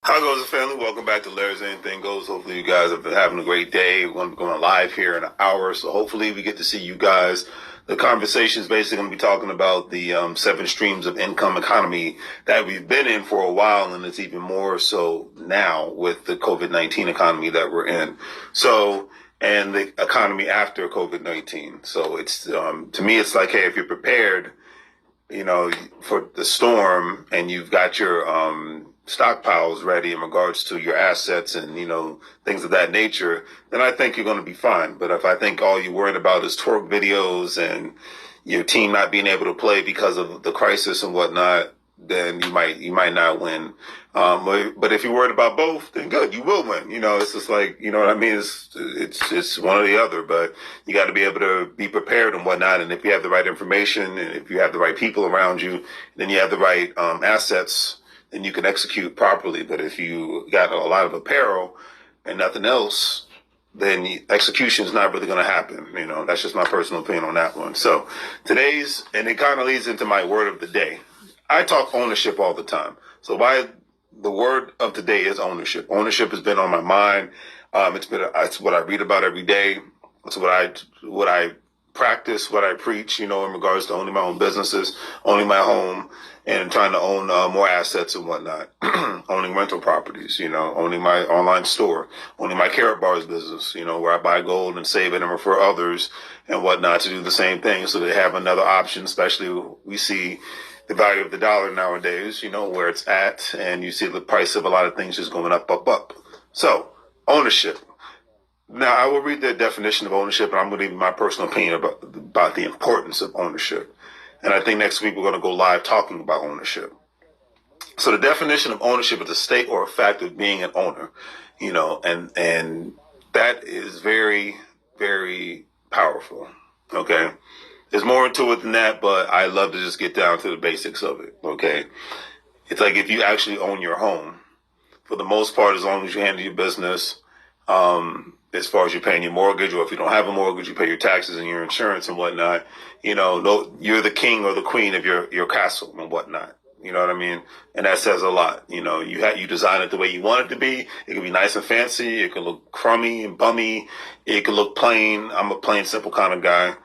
How goes the family? Welcome back to Larry's Anything Goes. Hopefully you guys have been having a great day. We're going to be going live here in an hour, so hopefully we get to see you guys. The conversation is basically going to be talking about the 7 streams of income economy that we've been in for a while, and it's even more so now with the COVID-19 economy that we're in. So, and the economy after COVID-19. So it's, to me, it's like, hey, if you're prepared, for the storm and you've got your, stockpiles ready in regards to your assets and, things of that nature, then I think you're going to be fine. But if I think all you're worried about is twerk videos and your team not being able to play because of the crisis and whatnot, then you might not win. But if you're worried about both, then good, you will win. It's just like, you know what I mean? It's one or the other, but you got to be able to be prepared and whatnot. And if you have the right information and if you have the right people around you, then you have the right, assets, then you can execute properly. But if you got a lot of apparel and nothing else, then execution is not really going to happen. That's just my personal opinion on that one. So and it kind of leads into my word of the day. I talk ownership all the time. So the word of today is ownership. Ownership has been on my mind. It's what I read about every day. It's what I practice, what I preach, in regards to owning my own businesses, owning my home, and trying to own more assets and whatnot. Owning rental properties, owning my online store, owning my carrot bars business, where I buy gold and save it and refer others and whatnot to do the same thing, so they have another option. Especially we see the value of the dollar nowadays, where it's at, and you see the price of a lot of things just going up. So ownership. Now, I will read the definition of ownership, and I'm going to give you my personal opinion about the importance of ownership. And I think next week we're going to go live talking about ownership. So the definition of ownership is a state or a fact of being an owner, and that is very, very powerful. Okay. There's more into it than that, but I love to just get down to the basics of it. Okay. It's like if you actually own your home, for the most part, as long as you handle your business, as far as you're paying your mortgage, or if you don't have a mortgage, you pay your taxes and your insurance and whatnot, you're the king or the queen of your castle and whatnot. You know what I mean? And that says a lot. You design it the way you want it to be. It can be nice and fancy. It can look crummy and bummy. It can look plain. I'm a plain, simple kind of guy.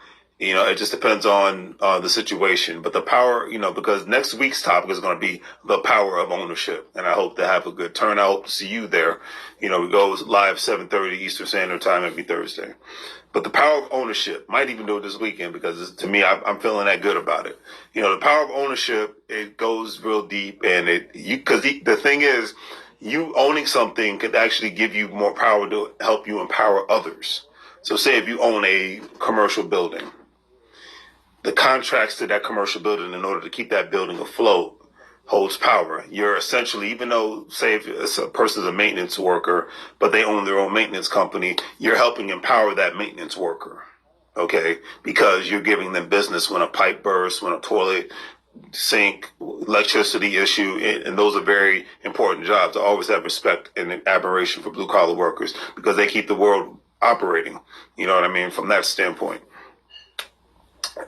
It just depends on the situation. But the power, because next week's topic is going to be the power of ownership. And I hope to have a good turnout. I hope to see you there. We go live 7:30 Eastern Standard Time every Thursday. But the power of ownership, might even do it this weekend, because to me, I'm feeling that good about it. The power of ownership, it goes real deep. And because the thing is, you owning something could actually give you more power to help you empower others. So say if you own a commercial building, the contracts to that commercial building, in order to keep that building afloat, holds power. You're essentially, even though, say if a person's a maintenance worker, but they own their own maintenance company, you're helping empower that maintenance worker. Okay? Because you're giving them business when a pipe bursts, when a toilet sink, electricity issue, and those are very important jobs. I always have respect and admiration for blue collar workers, because they keep the world operating. You know what I mean? From that standpoint.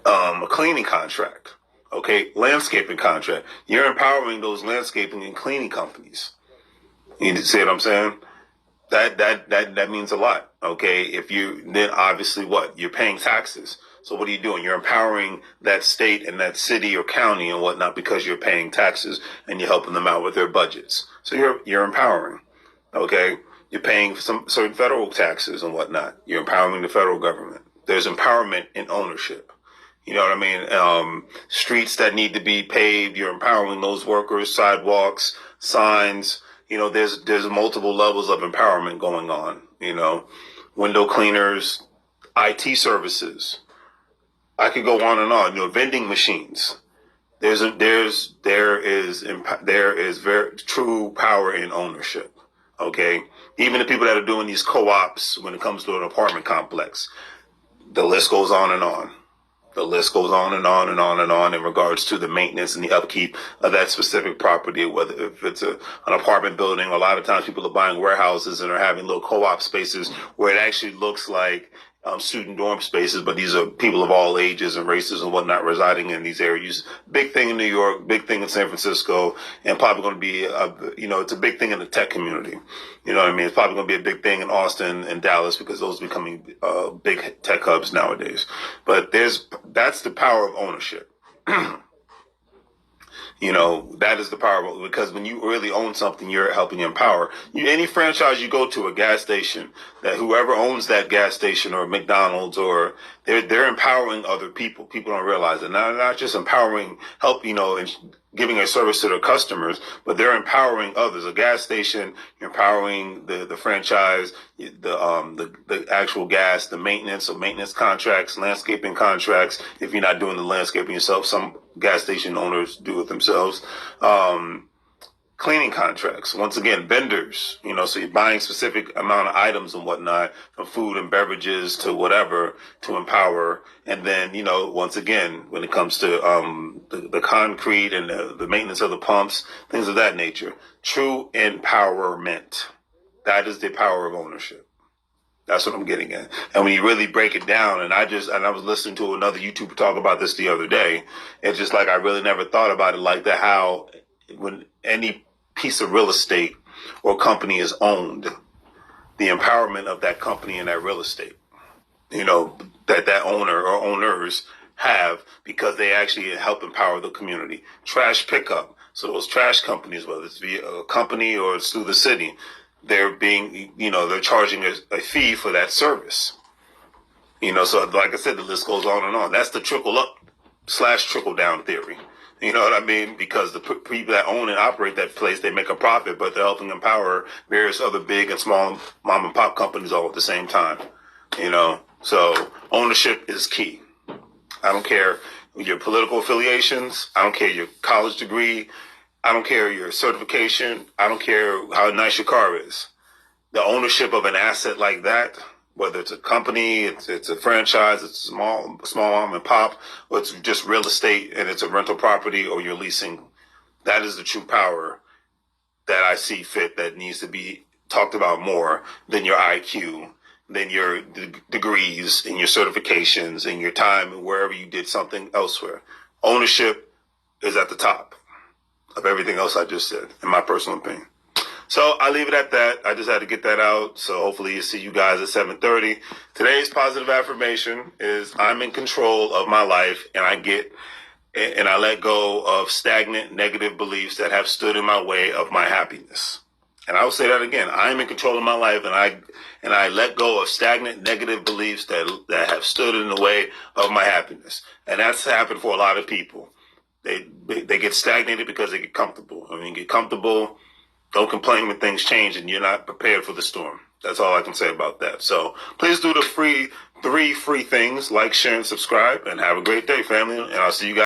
A cleaning contract, okay, landscaping contract. You're empowering those landscaping and cleaning companies. You see what I'm saying? That means a lot, okay? Then obviously what? You're paying taxes. So what are you doing? You're empowering that state and that city or county and whatnot, because you're paying taxes and you're helping them out with their budgets. So you're empowering, okay? You're paying some certain federal taxes and whatnot. You're empowering the federal government. There's empowerment in ownership. You know what I mean? Streets that need to be paved, you're empowering those workers, sidewalks, signs. There's multiple levels of empowerment going on. Window cleaners, IT services. I could go on and on. Vending machines. There is very true power in ownership. Okay, even the people that are doing these co-ops when it comes to an apartment complex, the list goes on and on. The list goes on and on and on and on in regards to the maintenance and the upkeep of that specific property, whether if it's an apartment building. A lot of times people are buying warehouses and are having little co-op spaces where it actually looks like student dorm spaces, but these are people of all ages and races and whatnot residing in these areas. Big thing in New York, big thing in San Francisco, and probably going to be, it's a big thing in the tech community. You know what I mean? It's probably going to be a big thing in Austin and Dallas because those are becoming big tech hubs nowadays. But that's the power of ownership. That is the power, because when you really own something, you're helping empower. Any franchise you go to, a gas station, that whoever owns that gas station or McDonald's, or they're empowering other people. People don't realize it. Not just empowering, and giving a service to their customers, but they're empowering others. A gas station, you're empowering the franchise, the actual gas, the maintenance contracts, landscaping contracts. If you're not doing the landscaping yourself, some gas station owners do it themselves. Cleaning contracts. Once again, vendors, so you're buying specific amount of items and whatnot, from food and beverages to whatever, to empower. And then, once again, when it comes to the concrete and the maintenance of the pumps, things of that nature, true empowerment. That is the power of ownership. That's what I'm getting at. And when you really break it down, and I was listening to another YouTuber talk about this the other day, it's just like I really never thought about it like that, how when any piece of real estate or company is owned, the empowerment of that company and that real estate, that owner or owners have, because they actually help empower the community. Trash pickup. So those trash companies, whether it's via a company or it's through the city, they're they're charging a fee for that service. So like I said, the list goes on and on. That's the trickle up / trickle down theory. You know what I mean? Because the people that own and operate that place, they make a profit, but they're helping empower various other big and small mom and pop companies all at the same time. So ownership is key. I don't care your political affiliations. I don't care your college degree. I don't care your certification. I don't care how nice your car is. The ownership of an asset like that, whether it's a company, it's a franchise, it's small mom and pop, or it's just real estate and it's a rental property or you're leasing, that is the true power that I see fit, that needs to be talked about more than your IQ, than your degrees and your certifications and your time and wherever you did something elsewhere. Ownership is at the top of everything else I just said, in my personal opinion. So I leave it at that. I just had to get that out. So hopefully you see you guys at 7:30. Today's positive affirmation is I'm in control of my life, and I let go of stagnant negative beliefs that have stood in my way of my happiness. And I will say that again. I'm in control of my life, and I let go of stagnant negative beliefs that have stood in the way of my happiness. And that's happened for a lot of people. They get stagnated because they get comfortable. I mean, get comfortable. Don't complain when things change and you're not prepared for the storm. That's all I can say about that. So please do the three free things: like, share, and subscribe. And have a great day, family. And I'll see you guys.